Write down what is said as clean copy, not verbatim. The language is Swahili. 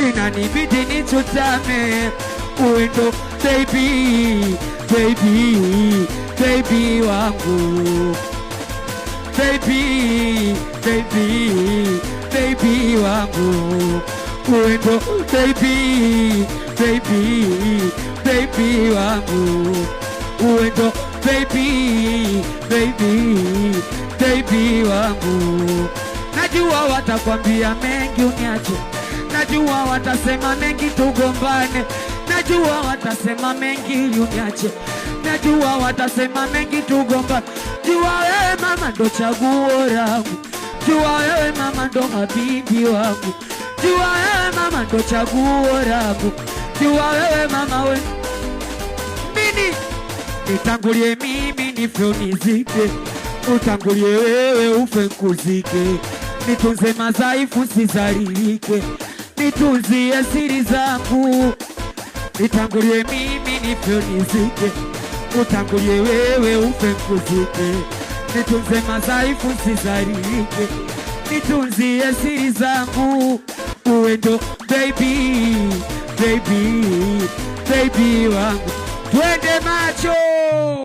inanibidi nichutame, uwe ndo baby, baby, baby wangu, baby, baby, baby wangu, uwe ndo baby, baby, baby wangu, uwe ndo baby, baby, baby wangu. Najua watakwambia mengi uniache, najua watasema mengi tugombane, najua watasema mengi uniache, najua watasema mengi tugombane. Jua wewe mama ndo chaguo langu, jua wewe mama ndo habibi wangu, jua wewe mama ndo chaguo langu, jua wewe mama we mini nitangulie mimi nife unizike, utangulie wewe ufe nkuzike, nitunze madhaifu sizalilike, nitunzie siri zangu, nitangulie mimi nife unizike, utangulie wewe ufe nkuzike, nitunze madhaifu sizalilike, nitunzie siri zangu, uwe ndo baby, baby, baby wangu. Twende macho.